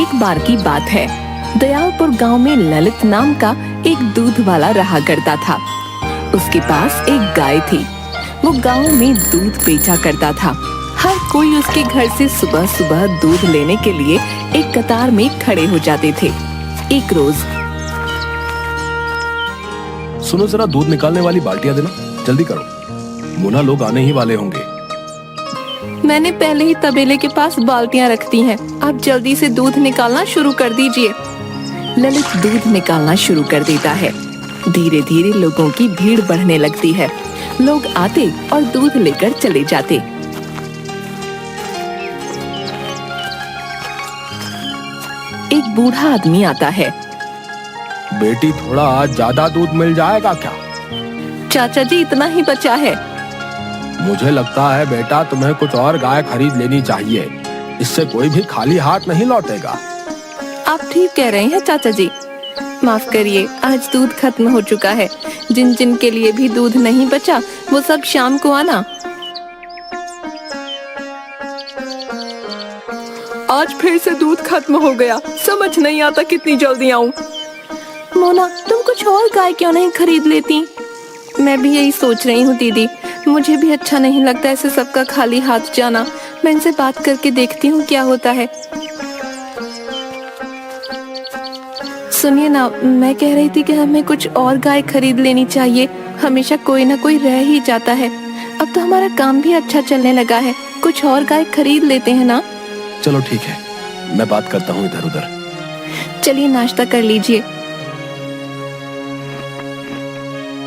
एक बार की बात है। दयालपुर गांव में ललित नाम का एक दूध वाला रहा करता था। उसके पास एक गाय थी। वो गांव में दूध बेचा करता था। हर कोई उसके घर से सुबह सुबह दूध लेने के लिए एक कतार में खड़े हो जाते थे। एक रोज, सुनो जरा, दूध निकालने वाली बाल्टियां देना, जल्दी करो, मुना लोग आने ही वाले होंगे। मैंने पहले ही तबेले के पास बाल्टियां रख दी हैं। आप जल्दी से दूध निकालना शुरू कर दीजिए। ललित दूध निकालना शुरू कर देता है। धीरे धीरे लोगों की भीड़ बढ़ने लगती है। लोग आते और दूध लेकर चले जाते। एक बूढ़ा आदमी आता है। बेटी, थोड़ा आज ज्यादा दूध मिल जाएगा क्या? चाचा जी, इतना ही बचा है। मुझे लगता है बेटा, तुम्हें कुछ और गाय खरीद लेनी चाहिए। इससे कोई भी खाली हाथ नहीं लौटेगा। आप ठीक कह रहे हैं चाचा जी। माफ करिए, आज दूध खत्म हो चुका है। जिन जिन के लिए भी दूध नहीं बचा वो सब शाम को आना। आज फिर से दूध खत्म हो गया। समझ नहीं आता कितनी जल्दी आऊं। मोना, तुम कुछ और गाय क्यों नहीं खरीद लेती? मैं भी यही सोच रही हूँ दीदी। मुझे भी अच्छा नहीं लगता ऐसे सबका खाली हाथ जाना। मैं इनसे बात करके देखती हूँ क्या होता है। सुनिए ना, मैं कह रही थी कि हमें कुछ और गाय खरीद लेनी चाहिए। हमेशा कोई ना कोई रह ही जाता है। अब तो हमारा काम भी अच्छा चलने लगा है। कुछ और गाय खरीद लेते हैं ना? चलो ठीक है, मैं बात करता हूँ इधर उधर। चलिए नाश्ता कर लीजिए।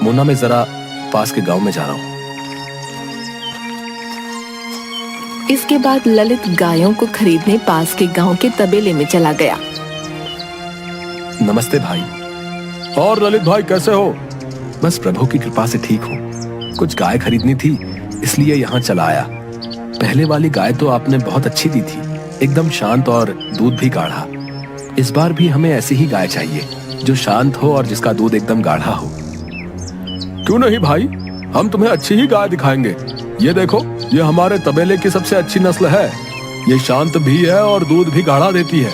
मुन्ना, मैं जरा पास के गांव में जा रहा हूँ। इसके बाद ललित गायों को खरीदने पास के गांव के तबेले में चला गया। नमस्ते भाई। और ललित भाई, कैसे हो? बस प्रभु की कृपा से ठीक हूँ। कुछ गाय खरीदनी थी, इसलिए यहाँ चला आया। पहले वाली गाय तो आपने बहुत अच्छी दी थी, एकदम शांत और दूध भी गाढ़ा। इस बार भी हमें ऐसी ही गाय चाहिए, जो शांत हो और जिसका दूध एकदम गाढ़ा हो। क्यों नहीं भाई, हम तुम्हें अच्छी ही गाय दिखाएंगे। ये देखो, ये हमारे तबेले की सबसे अच्छी नस्ल है। ये शांत भी है और दूध भी गाढ़ा देती है।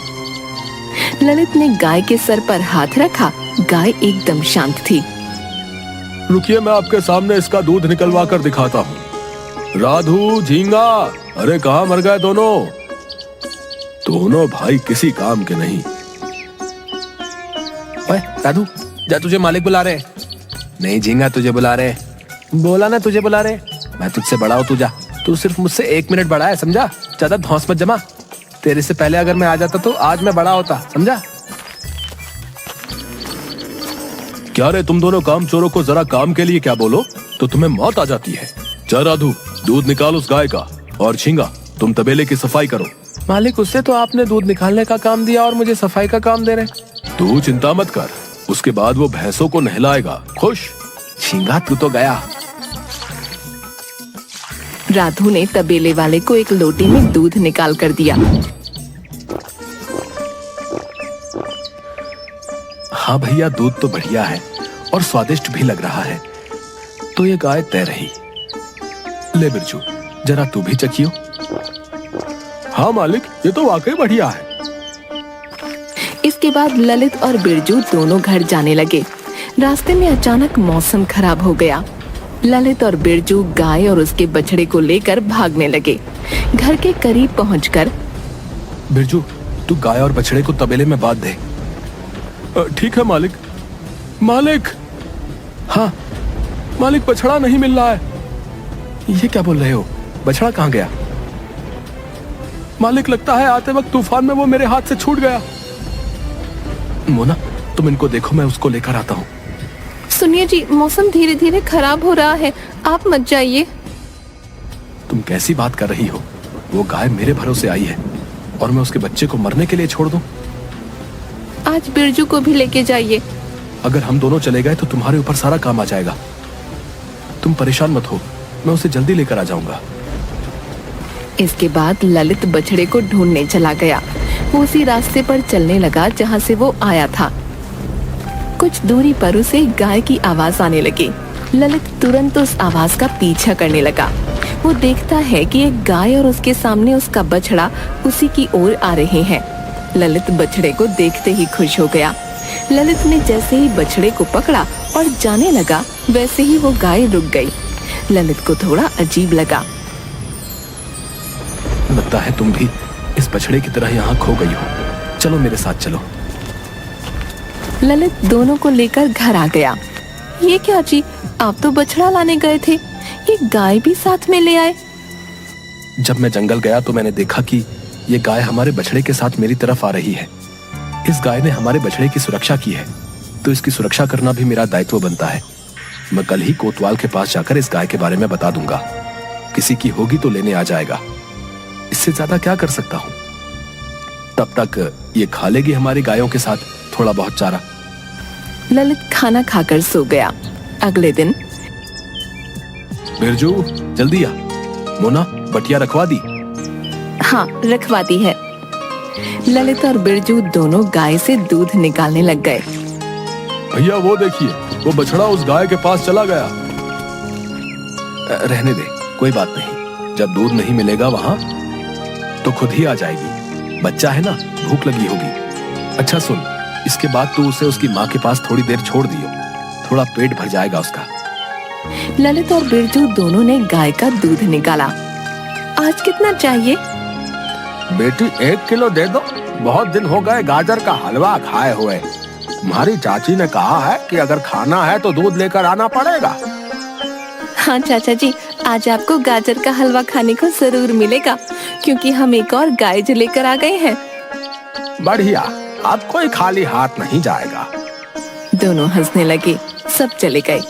ललित ने गाय के सर पर हाथ रखा। गाय एकदम शांत थी। रुकिए, मैं आपके सामने इसका दूध निकलवा कर दिखाता हूँ। राधू, झींगा, अरे कहाँ मर गए दोनों? दोनों भाई किसी काम के नहीं। ओए राधू, जा, तुझे मालिक बुला रहे। नहीं झींगा, तुझे बुला रहे। बोला ना तुझे बुला रहे। मैं तुझसे बड़ा हूँ, तू जा। तू सिर्फ मुझसे 1 मिनट बड़ा है, समझा? ज्यादा धौंस मत जमा। तेरे से पहले अगर मैं आ जाता तो आज मैं बड़ा होता, समझा? क्या रे, तुम दोनों काम चोरों को जरा काम के लिए क्या बोलो तो तुम्हें मौत आ जाती है। चल राधू, दूध निकाल उस गाय का, और झींगा, तुम तबेले की सफाई करो। मालिक, उससे तो आपने दूध निकालने का काम दिया और मुझे सफाई का काम दे रहे। तू चिंता मत कर, उसके बाद वो भैंसों को नहलाएगा। खुश? झींगा, तू तो गया। राधू ने तबेले वाले को एक लोटे में दूध निकाल कर दिया। हाँ भैया, दूध तो बढ़िया है और स्वादिष्ट भी लग रहा है। तो ये गाय तय रही। ले बिरजू, जरा तू भी चखियो। हाँ मालिक, ये तो वाकई बढ़िया है। इसके बाद ललित और बिरजू दोनों घर जाने लगे। रास्ते में अचानक मौसम खराब हो गया। ललित और बिरजू गाय और उसके बछड़े को लेकर भागने लगे। घर के करीब पहुंचकर, बिरजू, तू गाय और बछड़े को तबेले में बांध दे। ठीक है मालिक। मालिक, हाँ मालिक, बछड़ा नहीं मिल रहा है। ये क्या बोल रहे हो? बछड़ा कहाँ गया? मालिक, लगता है आते वक्त तूफान में वो मेरे हाथ से छूट गया। मोना, तुम इनको देखो, मैं उसको लेकर आता हूँ। सुनिए जी, मौसम धीरे धीरे खराब हो रहा है, आप मत जाइए। तुम कैसी बात कर रही हो? वो गाय मेरे भरोसे आई है और मैं उसके बच्चे को मरने के लिए छोड़ दूं? आज बिरजू को भी लेके जाइए। अगर हम दोनों चले गए तो तुम्हारे ऊपर सारा काम आ जाएगा। तुम परेशान मत हो, मैं उसे जल्दी लेकर आ जाऊंगा। इसके बाद ललित बछड़े को ढूंढने चला गया। वो उसी रास्ते पर चलने लगा जहाँ से वो आया था। कुछ दूरी पर उसे गाय की आवाज आने लगी। ललित तुरंत उस आवाज का पीछा करने लगा। वो देखता है कि एक गाय और उसके सामने उसका बछड़ा उसी की ओर आ रहे हैं। ललित बछड़े को देखते ही खुश हो गया। ललित ने जैसे ही बछड़े को पकड़ा और जाने लगा, वैसे ही वो गाय रुक गई। ललित को थोड़ा अजीब लगा। लगता है तुम भी इस बछड़े की तरह यहाँ खो गई हो। चलो मेरे साथ चलो। ललित दोनों को लेकर घर आ गया। ये क्या जी, आप तो बछड़ा लाने गए थे, ये गाय भी साथ में ले आए। जब मैं जंगल गया तो मैंने देखा कि ये गाय हमारे बछड़े के साथ मेरी तरफ आ रही है। इस गाय ने हमारे बछड़े की सुरक्षा की है, तो इसकी सुरक्षा करना भी मेरा दायित्व बनता है। मैं कल ही कोतवाल के पास जाकर इस गाय के बारे में बता दूंगा। किसी की होगी तो लेने आ जाएगा। इससे ज्यादा क्या कर सकता हूँ। तब तक ये खा लेगी हमारी गायों के साथ थोड़ा बहुत चारा। ललित खाना खाकर सो गया। अगले दिन बिरजू जल्दी आ। मोना बटिया रखवा दी। हाँ, रखवा दी है। ललित और बिरजू दोनों गाय से दूध निकालने लग गए। भैया वो देखिए, वो बछड़ा उस गाय के पास चला गया। रहने दे, कोई बात नहीं। जब दूध नहीं मिलेगा वहां तो खुद ही आ जाएगी। बच्चा है ना, भूख लगी होगी। अच्छा सुन, इसके बाद तू उसे उसकी माँ के पास थोड़ी देर छोड़ दियो, थोड़ा पेट भर जाएगा उसका। ललित और बिरजू दोनों ने गाय का दूध निकाला। आज कितना चाहिए? बेटी 1 किलो दे दो। बहुत दिन हो गए गाजर का हलवा खाए हुए। तुम्हारी चाची ने कहा है कि अगर खाना है तो दूध लेकर आना पड़ेगा। हाँ चाचा जी, आज आपको गाजर का हलवा खाने को जरूर मिलेगा, क्योंकि हम एक और गाय जो लेकर आ गए हैं। बढ़िया, अब कोई खाली हाथ नहीं जाएगा। दोनों हंसने लगे। सब चले गए।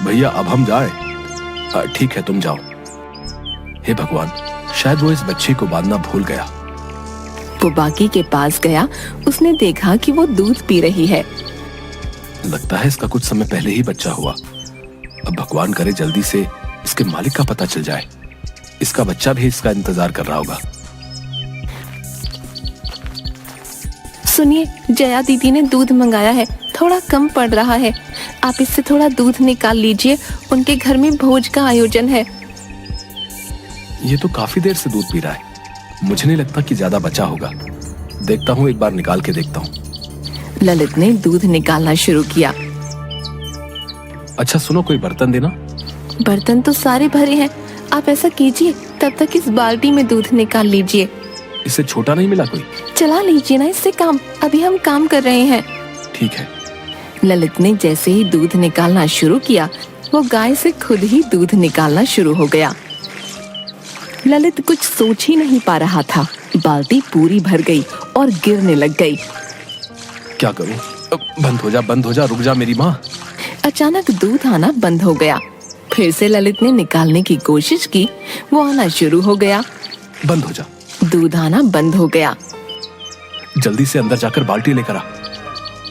भैया अब हम जाए? ठीक है, तुम जाओ। हे भगवान, शायद वो इस बच्चे को बांधना भूल गया। वो बाकी के पास गया। उसने देखा कि वो दूध पी रही है। लगता है इसका कुछ समय पहले ही बच्चा हुआ। अब भगवान करे जल्दी से इसके मालिक का पता चल जाए। इसका बच्चा भी इसका इंतजार कर रहा होगा। सुनिए, जया दीदी ने दूध मंगाया है, थोड़ा कम पड़ रहा है। आप इससे थोड़ा दूध निकाल लीजिए, उनके घर में भोज का आयोजन है। ये तो काफी देर से दूध पी रहा है। मुझे नहीं लगता कि ज्यादा बचा होगा। देखता हूँ, एक बार निकाल के देखता हूँ। ललित ने दूध निकालना शुरू किया। अच्छा सुनो, कोई बर्तन देना। बर्तन तो सारे भरे हैं। आप ऐसा कीजिए, तब तक इस बाल्टी में दूध निकाल लीजिए। इससे छोटा नहीं मिला कोई? चला लीजिए ना इससे काम, अभी हम काम कर रहे हैं। ठीक है। ललित ने जैसे ही दूध निकालना शुरू किया, वो गाय से खुद ही दूध निकालना शुरू हो गया। ललित कुछ सोच ही नहीं पा रहा था। बाल्टी पूरी भर गई और गिरने लग गई। क्या करूं? बंद हो जा, बंद हो जा, रुक जा मेरी माँ। अचानक दूध आना बंद हो गया। फिर से ललित ने निकालने की कोशिश की, वो आना शुरू हो गया। बंद हो जा। दूध आना बंद हो गया। जल्दी से अंदर जाकर बाल्टी लेकर आ।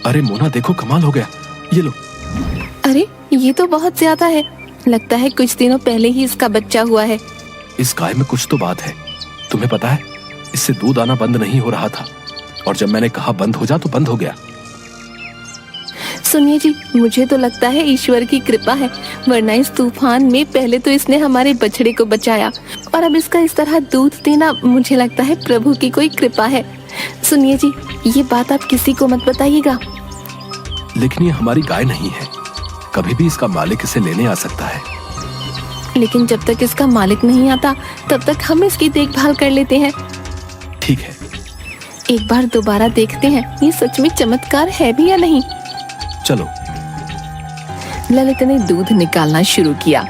अरे मोना देखो, कमाल हो गया। ये लो। अरे ये तो बहुत ज्यादा है। लगता है कुछ दिनों पहले ही इसका बच्चा हुआ है। इस गाय में कुछ तो बात है। तुम्हें पता है, इससे दूध आना बंद नहीं हो रहा था, और जब मैंने कहा बंद हो जा तो बंद हो गया। सुनिए जी, मुझे तो लगता है ईश्वर की कृपा है, वरना इस तूफान में पहले तो इसने हमारे बछड़े को बचाया, और अब इसका इस तरह दूध देना, मुझे लगता है प्रभु की कोई कृपा है। सुनिए जी, ये बात आप किसी को मत बताइएगा। लेकिन ये हमारी गाय नहीं है, कभी भी इसका मालिक इसे लेने आ सकता है। लेकिन जब तक इसका मालिक नहीं आता, तब तक हम इसकी देखभाल कर लेते हैं। ठीक है। एक बार दोबारा देखते हैं, ये सच में चमत्कार है भी या नहीं। चलो। ललित ने दूध निकालना शुरू किया।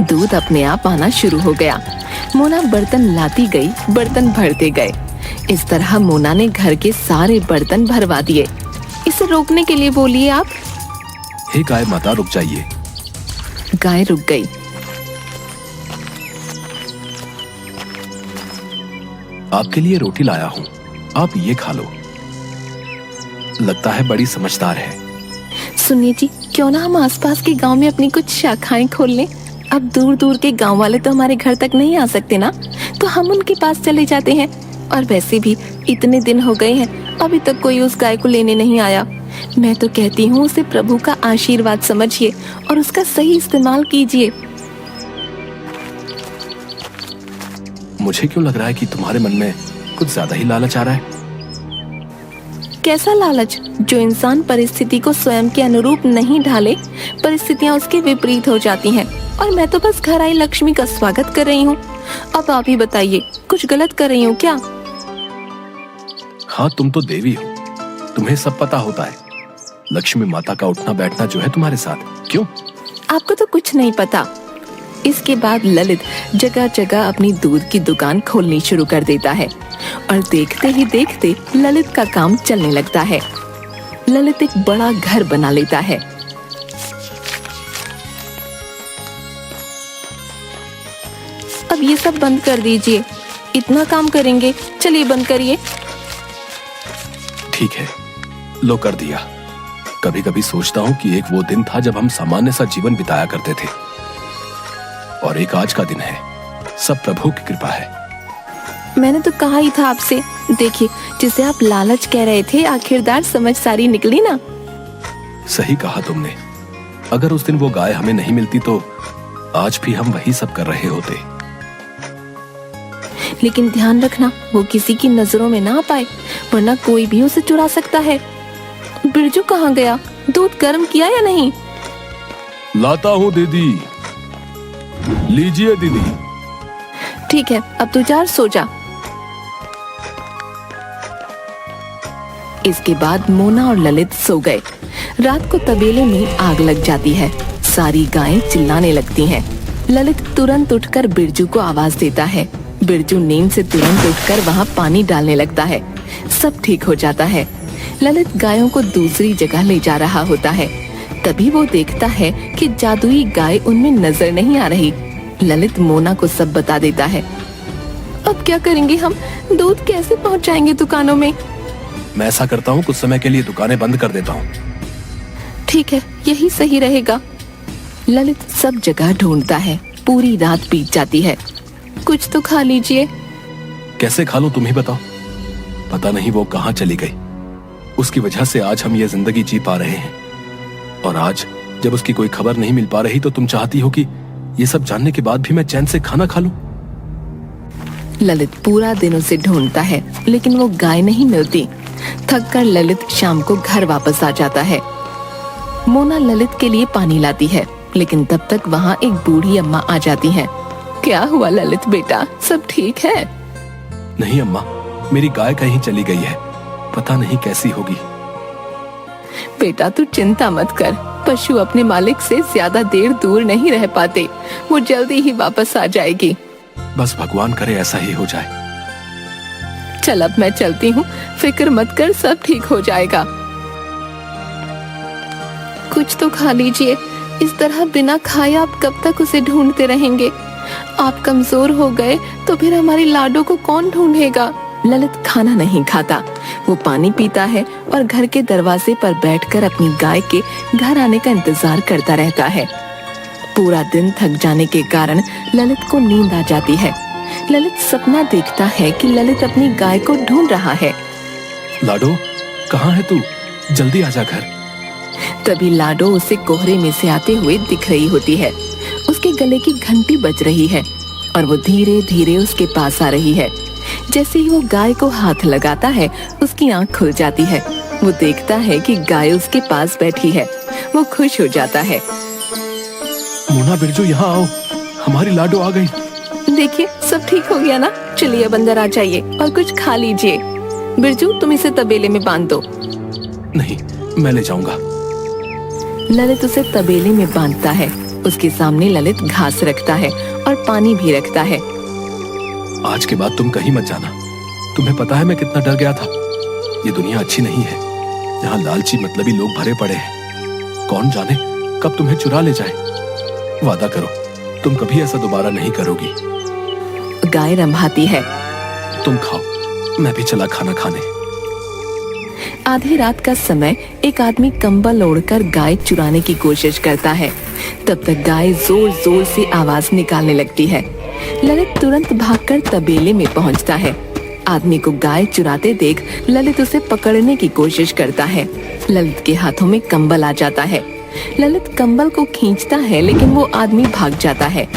दूध अपने आप आना शुरू हो गया। मोना बर्तन लाती गई, बर्तन भरते गए। इस तरह मोना ने घर के सारे बर्तन भरवा दिए। इसे रोकने के लिए बोलिए आप। हे गाय माता, रुक जाइए। गाय रुक गई। आपके लिए रोटी लाया हूँ, आप ये खा लो। लगता है बड़ी समझदार है। सुनिए जी, क्यों ना हम आसपास के गांव में अपनी कुछ शाखाएं खोल लें। अब दूर दूर के गांव वाले तो हमारे घर तक नहीं आ सकते ना, तो हम उनके पास चले जाते हैं। और वैसे भी इतने दिन हो गए हैं, अभी तक कोई उस गाय को लेने नहीं आया। मैं तो कहती हूँ उसे प्रभु का आशीर्वाद समझिए और उसका सही इस्तेमाल कीजिए। मुझे क्यों लग रहा है कि तुम्हारे मन में कुछ ज्यादा ही लालच आ रहा है। कैसा लालच जो इंसान परिस्थिति को स्वयं के अनुरूप नहीं ढाले, परिस्थितियाँ उसके विपरीत हो जाती हैं। और मैं तो बस घर आई लक्ष्मी का स्वागत कर रही हूँ। अब आप ही बताइए, कुछ गलत कर रही हूँ क्या? हाँ, तुम तो देवी हो, तुम्हें सब पता होता है। लक्ष्मी माता का उठना बैठना जो है तुम्हारे साथ, क्यों? आपको तो कुछ नहीं पता। इसके बाद ललित जगह जगह अपनी दूध की दुकान खोलनी शुरू कर देता है और देखते ही देखते ललित का काम चलने लगता है। ललित एक बड़ा घर बना लेता है। अब ये सब बंद कर दीजिए, इतना काम करेंगे, चलिए बंद करिए। ठीक है, लो कर दिया। कभी कभी सोचता हूँ कि एक वो दिन था जब हम सामान्य सा जीवन बिताया करते थे, और एक आज का दिन है। सब प्रभु की कृपा है। मैंने तो कहा ही था आपसे, देखिए जिसे आप लालच कह रहे थे, आखिरकार समझ सारी निकली ना। सही कहा तुमने। अगर उस दिन वो गाय हमें नहीं मिलती तो आज भी हम वही सब कर रहे होते। लेकिन ध्यान रखना, वो किसी की नजरों में ना आ पाए, वरना कोई भी उसे चुरा सकता है। बिरजू कहाँ गया? दूध गर्म किया या नहीं? लाता हूँ दीदी। लीजिए दीदी। ठीक है, अब तू जा, सो जा। इसके बाद मोना और ललित सो गए। रात को तबेले में आग लग जाती है। सारी गायें चिल्लाने लगती हैं। ललित तुरंत उठकर बिरजू को आवाज देता है। बिरजू नींद से तुरंत उठकर वहाँ पानी डालने लगता है। सब ठीक हो जाता है। ललित गायों को दूसरी जगह ले जा रहा होता है। तभी वो देखता है कि जादुई गाय उनमें नजर नहीं आ रही। ललित मोना को सब बता देता है। अब क्या करेंगे हम? दूध कैसे पहुंचाएंगे दुकानों में? मैं ऐसा करता हूँ, कुछ समय के लिए दुकानें बंद कर देता हूँ। ठीक है, यही सही रहेगा। ललित सब जगह ढूंढता है। पूरी रात बीत जाती है। कुछ तो खा लीजिए। कैसे खा लूं, तुम ही बताओ। पता नहीं वो कहाँ चली गई। उसकी वजह से आज हम ये जिंदगी जी पा रहे हैं, और आज जब उसकी कोई खबर नहीं मिल पा रही तो तुम चाहती हो कि ये सब जानने के बाद भी मैं चैन से खाना खा लूं। ललित पूरा दिन उसे ढूंढता है, लेकिन वो गाय नहीं मिलती। थक कर ललित शाम को घर वापस आ जाता है। मोना ललित के लिए पानी लाती है, लेकिन तब तक वहाँ एक बूढ़ी अम्मा आ जाती है। क्या हुआ ललित बेटा, सब ठीक है? नहीं अम्मा, मेरी गाय कहीं चली गई है, पता नहीं कैसी होगी। बेटा तू चिंता मत कर, पशु अपने मालिक से ज्यादा देर दूर नहीं रह पाते, वो जल्दी ही वापस आ जाएगी। बस भगवान करे ऐसा ही हो जाए। चल अब मैं चलती हूँ, फिक्र मत कर, सब ठीक हो जाएगा। कुछ तो खा लीजिए, इस तरह बिना खाए आप कब तक उसे ढूंढते रहेंगे? आप कमजोर हो गए तो फिर हमारी लाडो को कौन ढूंढेगा? ललित खाना नहीं खाता, वो पानी पीता है और घर के दरवाजे पर बैठकर अपनी गाय के घर आने का इंतजार करता रहता है। पूरा दिन थक जाने के कारण ललित को नींद आ जाती है। ललित सपना देखता है कि ललित अपनी गाय को ढूंढ रहा है। लाडो, कहाँ है तू? जल्दी आजा घर। तभी लाडो उसे कोहरे में से आते हुए दिख रही होती है। उसके गले की घंटी बज रही है और वो धीरे धीरे उसके पास आ रही है। जैसे ही वो गाय को हाथ लगाता है, उसकी आंख खुल जाती है। वो देखता है कि गाय उसके पास बैठी है। वो खुश हो जाता है। मोना, बिरजू, यहाँ आओ, हमारी लाडो आ गई। देखिए सब ठीक हो गया ना? चलिए अब अंदर आ जाइए और कुछ खा लीजिए। बिरजू तुम इसे तबेले में बांध दो। नहीं, मैं ले जाऊंगा। ललित उसे तबेले में बांधता है। उसके सामने ललित घास रखता है और पानी भी रखता है। आज के बाद तुम कहीं मत जाना। तुम्हें पता है मैं कितना डर गया था। ये दुनिया अच्छी नहीं है, यहाँ लालची मतलबी लोग भरे पड़े हैं। कौन जाने कब तुम्हें चुरा ले जाए। वादा करो तुम कभी ऐसा दोबारा नहीं करोगी। गाय रंभाती है। तुम खाओ, मैं भी चला खाना खाने। आधी रात का समय एक आदमी कंबल ओढ़कर गाय चुराने की कोशिश करता है। तब तक गाय जोर जोर से आवाज निकालने लगती है। ललित तुरंत भागकर तबेले में पहुंचता है। आदमी को गाय चुराते देख ललित उसे पकड़ने की कोशिश करता है। ललित के हाथों में कंबल आ जाता है। ललित कंबल को खींचता है, लेकिन वो आदमी भाग जाता है।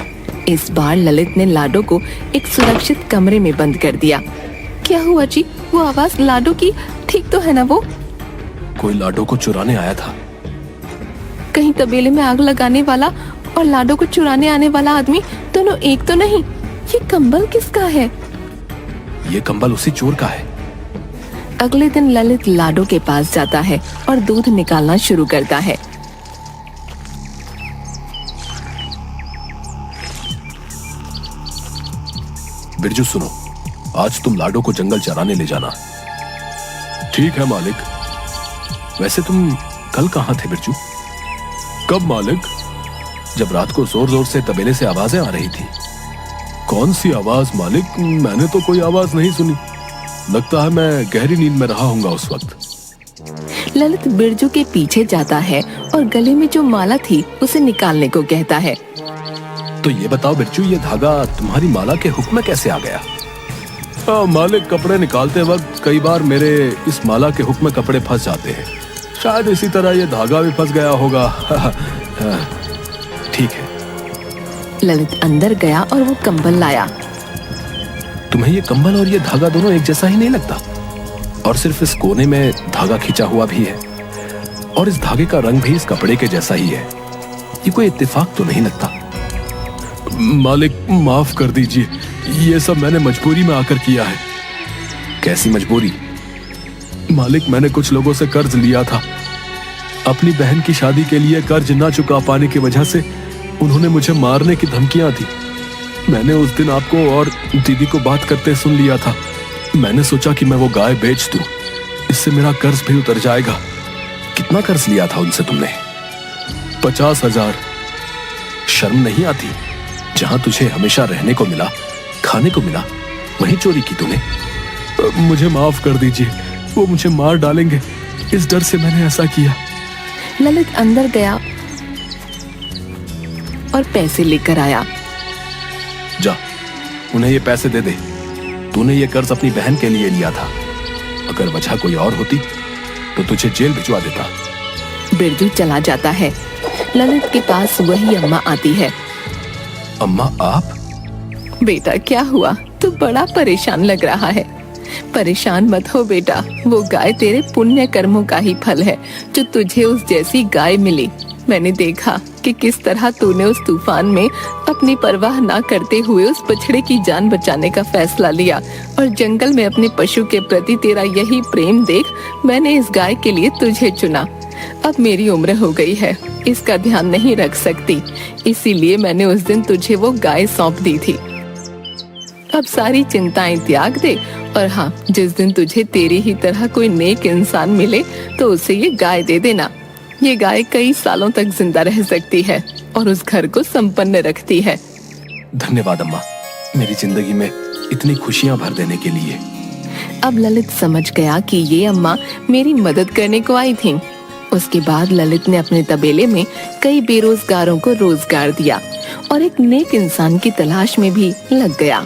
इस बार ललित ने लाडो को एक सुरक्षित कमरे में बंद कर दिया। क्या हुआ जी? वो आवाज लाडो की ठीक तो है ना? वो कोई लाडो को चुराने आया था। कहीं तबेले में आग लगाने वाला और लाडो को चुराने आने वाला आदमी दोनों एक तो नहीं? ये कंबल किसका है? ये कंबल उसी चोर का है। अगले दिन ललित लाडो के पास जाता है और दूध निकालना शुरू करता है। बिरजू सुनो, आज तुम लाडो को जंगल चराने ले जाना। ठीक है मालिक। वैसे तुम कल कहाँ थे बिरजू? कब मालिक? जब रात को जोर जोर से तबेले से आवाजें आ रही थी। कौन सी आवाज मालिक? मैंने तो कोई आवाज नहीं सुनी। लगता है मैं गहरी नींद में रहा हूंगा उस वक्त। ललित बिरजू के पीछे जाता है और गले में जो माला थी उसे निकालने को कहता है। तो ये बताओ बिरजू, ये धागा तुम्हारी माला के हुक में कैसे आ गया? मालिक, कपड़े निकालते वक्त कई बार मेरे इस माला के हुक में कपड़े फंस जाते हैं। शायद इसी तरह ये धागा भी फंस गया होगा। ठीक है। ललित अंदर गया और वो कंबल लाया। तुम्हें ये कंबल और ये धागा दोनों एक जैसा ही नहीं लगता? और सिर्फ इस कोने में धागा खींचा हुआ भी है और इस धागे का रंग भी इस कपड़े के जैसा ही है। ये कोई इत्तेफाक तो नहीं लगता? मालिक, माफ कर दीजिए, ये सब मैंने मजबूरी में आकर किया है। कैसी मजबूरी? मालिक, मैंने कुछ लोगों से कर्ज लिया था। अपनी बहन की शादी के लिए कर्ज ना चुका पाने की वजह से उन्होंने मुझे मारने की धमकियां दी। मैंने उस दिन आपको और दीदी को बात करते सुन लिया था। मैंने सोचा कि मैं वो गाय बेच दूं, इससे मेरा कर्ज भी उतर जाएगा। कितना कर्ज लिया था उनसे तुमने? 50,000। शर्म नहीं आती? जहां तुझे हमेशा रहने को मिला, खाने को मिला, वहीं चोरी की तूने। मुझे माफ कर दीजिए, वो मुझे मार डालेंगे, इस डर से मैंने ऐसा किया। ललित अंदर गया और पैसे लेकर आया। जा, उन्हें ये पैसे दे दे। तूने ये कर्ज अपनी बहन के लिए लिया था। अगर वजह कोई और होती तो तुझे जेल भिजवा देता। बिरजू चला जाता है। ललित के पास वही अम्मा आती है। अम्मा, आप? बेटा, क्या हुआ? तू बड़ा परेशान लग रहा है। परेशान मत हो बेटा, वो गाय तेरे पुण्य कर्मों का ही फल है जो तुझे उस जैसी गाय मिली। मैंने देखा कि किस तरह तूने उस तूफान में अपनी परवाह ना करते हुए उस बछड़े की जान बचाने का फैसला लिया और जंगल में अपने पशु के प्रति तेरा यही प्रेम देख मैंने इस गाय के लिए तुझे चुना। अब मेरी उम्र हो गई है, इसका ध्यान नहीं रख सकती, इसीलिए मैंने उस दिन तुझे वो गाय सौंप दी थी। अब सारी चिंताएं त्याग दे और हाँ, जिस दिन तुझे तेरी ही तरह कोई नेक इंसान मिले तो उसे ये गाय दे देना। ये गाय कई सालों तक जिंदा रह सकती है और उस घर को संपन्न रखती है। धन्यवाद अम्मा, मेरी जिंदगी में इतनी खुशियां भर देने के लिए। अब ललित समझ गया कि ये अम्मा मेरी मदद करने को आई थी। उसके बाद ललित ने अपने तबेले में कई बेरोजगारों को रोजगार दिया और एक नेक इंसान की तलाश में भी लग गया।